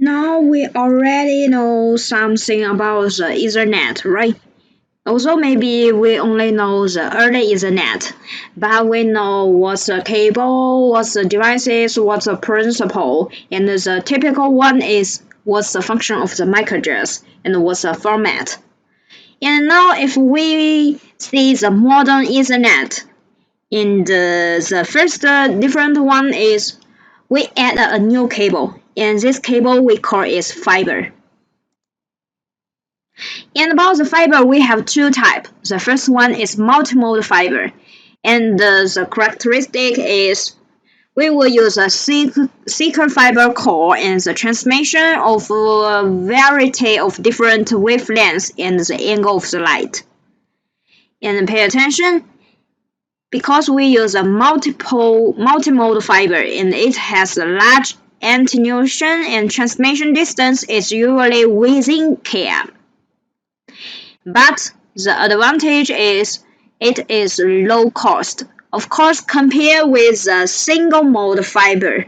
Now we already know something about the Ethernet, right? Also, maybe we only know the early Ethernet, but we know what's the cable, what's the devices, what's the principle, and the typical one is what's the function of the MAC address and what's the format. And now if we see the modern Ethernet, in the first different one is we add a new cable, and this cable we call is fiber. And about the fiber, we have two types. The first one is multimode fiber, and the characteristic is we will use a thicker fiber core and the transmission of a variety of different wavelengths and the angle of the light. And pay attention, because we use a multimode fiber and it has a large attenuation and transmission distance is usually within km. But the advantage is it is low cost. Of course, compared with a single mode fiber,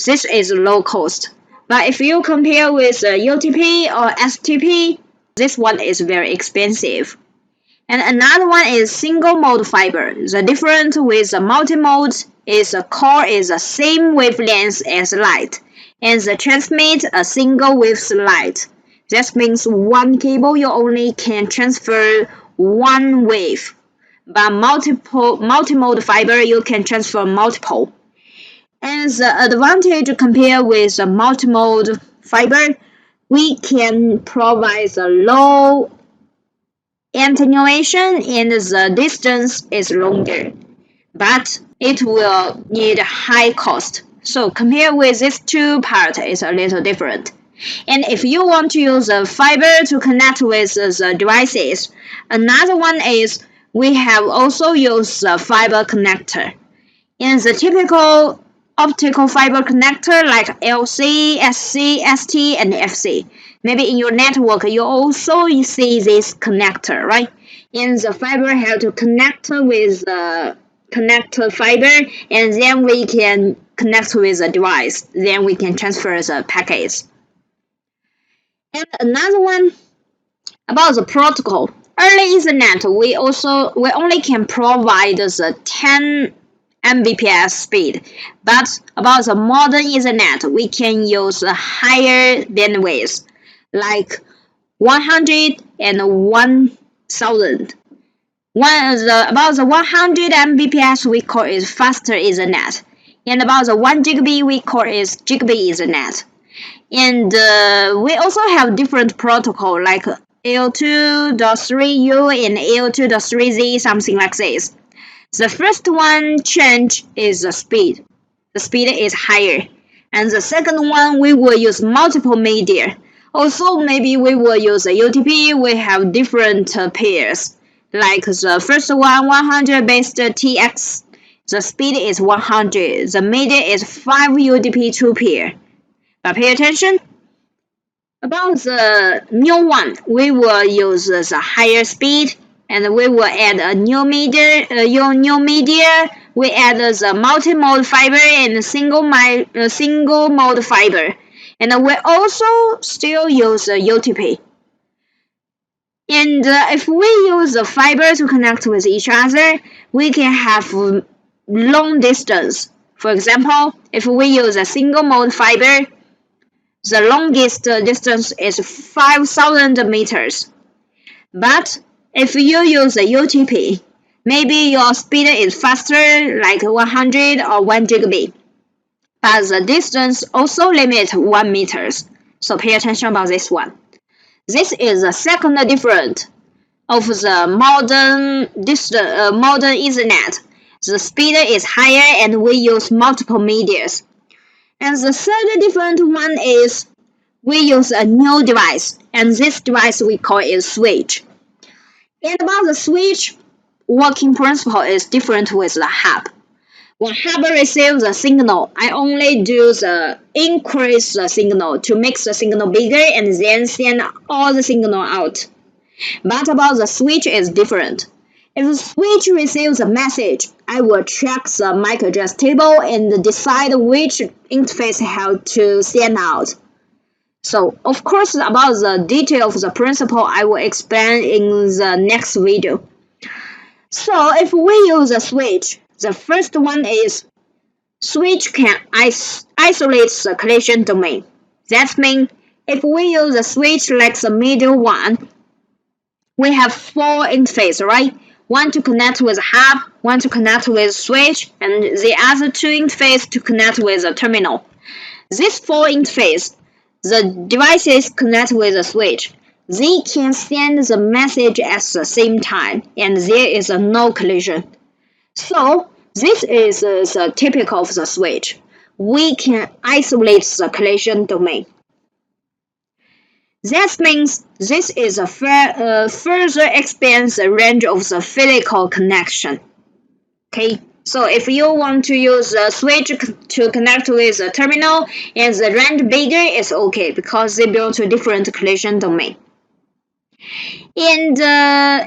this is low cost. But if you compare with UTP or STP, this one is very expensive. And another one is single mode fiber. The difference with the multi-mode is the core is the same wavelength as light, and the transmit a single wave light. That means one cable you only can transfer one wave, but multi-mode fiber you can transfer multiple. And the advantage compared with the multi-mode fiber, we can provide a low attenuation and the distance is longer, but it will need high cost. So compared with these two parts, it's a little different. And if you want to use a fiber to connect with the devices, another one is we have also used the fiber connector. In the typical optical fiber connector like LC, SC, ST, and FC. Maybe in your network you also see this connector, right? And the fiber have to connect with the connector fiber, and then we can connect with the device. Then we can transfer the packets. And another one about the protocol. Early Ethernet, we only can provide the 10 Mbps speed, but about the modern Ethernet, we can use a higher bandwidth, like 100 and 1000. About the 100 Mbps we call it faster Ethernet, and about the 1 Gigabit we call it Gigabit Ethernet. And we also have different protocol like AO2.3U and AO2.3Z, something like this. The first one change is the speed. The speed is higher. And the second one, we will use multiple media. Also, maybe we will use a UTP. We have different pairs. Like the first one, 100 based TX. The speed is 100. The media is 5 UTP 2 pair. But pay attention. About the new one, we will use the higher speed, and we will add a new media. We add the multi-mode fiber and single mode fiber, and we also still use UTP. And if we use the fiber to connect with each other, we can have long distance. For example, if we use a single mode fiber, the longest distance is 5,000 meters. But if you use a UTP, maybe your speed is faster, like 100 or 1 gigabit. But the distance also limits 1 meters. So pay attention about this one. This is the second difference of the modern Ethernet. The speed is higher and we use multiple medias. And the third different one is we use a new device, and this device we call it switch. And about the switch, working principle is different with the hub. When hub receives the signal, I only do the increase the signal to make the signal bigger and then send all the signal out. But about the switch is different. If the switch receives a message, I will check the MAC address table and decide which interface how to send out. So, of course, about the detail of the principle, I will explain in the next video. So, if we use a switch, the first one is switch can isolate the collision domain. That means if we use a switch like the middle one, we have 4 interfaces, right? One to connect with hub, one to connect with switch, and the other 2 interfaces to connect with the terminal. These 4 interfaces, the devices connect with the switch. They can send the message at the same time, and there is no collision. So, this is the typical of the switch. We can isolate the collision domain. That means this is a further expands the range of the physical connection. Okay, so if you want to use a switch to connect with the terminal and the range bigger, it's okay because they belong to a different collision domain. And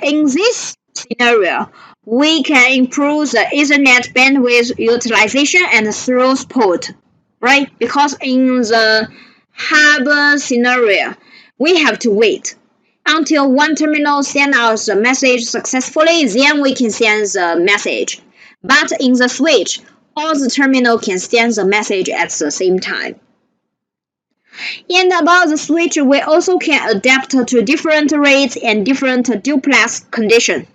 in this scenario, we can improve the Ethernet bandwidth utilization and throughput, right? Because in the hub scenario, we have to wait until one terminal sends out the message successfully, then we can send the message. But in the switch, all the terminals can send the message at the same time. And about the switch, we also can adapt to different rates and different duplex conditions.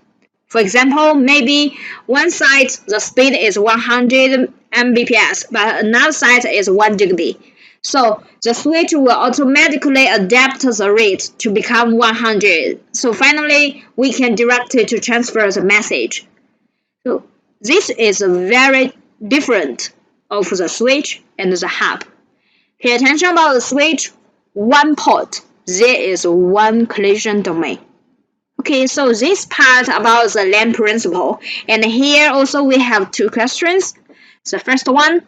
For example, maybe one side the speed is 100 Mbps, but another side is 1 Gigabit. So the switch will automatically adapt the rate to become 100. So finally, we can direct it to transfer the message. So this is very different of the switch and the hub. Pay attention about the switch. One port, there is one collision domain. Okay, so this part about the LAN principle. And here also we have 2 questions. The first one,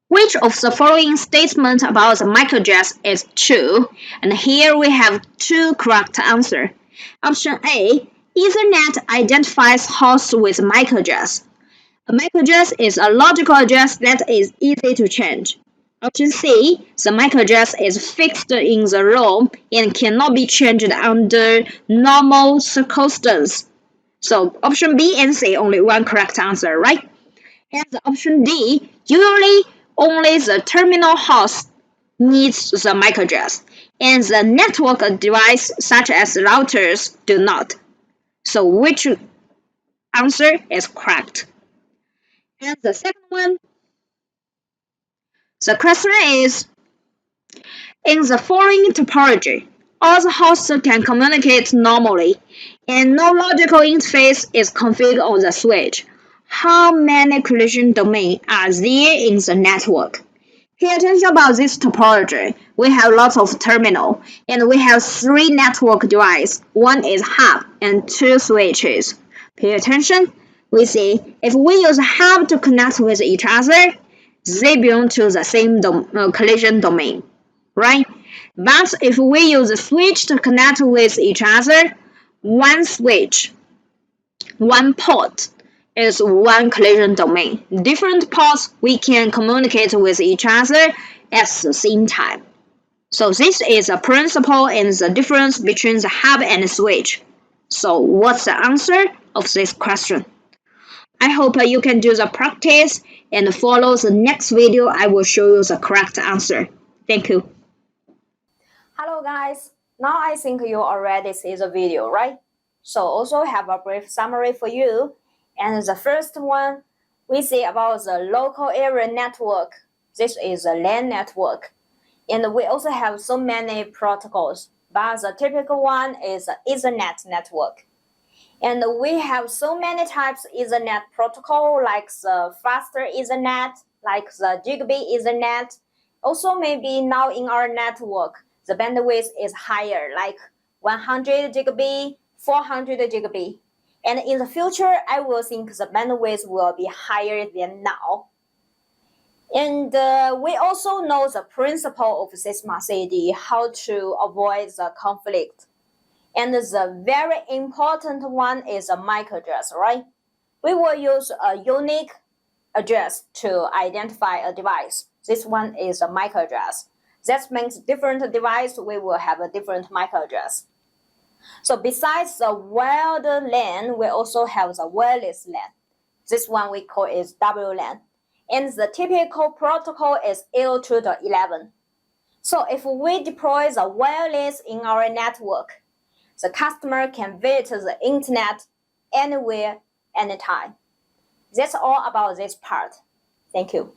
which of the following statements about the MAC address is true? And here we have 2 correct answers. Option A, Ethernet identifies hosts with MAC address. A MAC address is a logical address that is easy to change. Option C, the MAC address is fixed in the room and cannot be changed under normal circumstances. So option B and C, only one correct answer, right? And the option D, usually only the terminal host needs the MAC address, and the network device such as routers do not. So which answer is correct? And the second one, the question is, in the following topology, all the hosts can communicate normally, and no logical interface is configured on the switch. How many collision domains are there in the network? Pay attention about this topology. We have lots of terminals, and we have 3 network devices. One is hub and 2 switches. Pay attention. We see if we use hub to connect with each other, they belong to the same collision domain, right? But if we use a switch to connect with each other, one switch, one port is one collision domain. Different ports we can communicate with each other at the same time. So this is a principle and the difference between the hub and the switch. So what's the answer of this question? I hope you can do the practice and follow the next video. I will show you the correct answer. Thank you. Hello guys, now I think you already see the video, right? So also have a brief summary for you. And the first one, we see about the local area network. This is a LAN network. And we also have so many protocols, but the typical one is the Ethernet network. And we have so many types of Ethernet protocol, like the faster Ethernet, like the Gigabit Ethernet. Also maybe now in our network, the bandwidth is higher, like 100 Gigabit, 400 Gigabit. And in the future, I will think the bandwidth will be higher than now. And we also know the principle of Cisma CD, how to avoid the conflict. And the very important one is a MAC address, right? We will use a unique address to identify a device. This one is a MAC address. That means different device, we will have a different MAC address. So besides the wired LAN, we also have the wireless LAN. This one we call is WLAN. And the typical protocol is 802.11. So if we deploy the wireless in our network, the customer can visit the internet anywhere, anytime. That's all about this part. Thank you.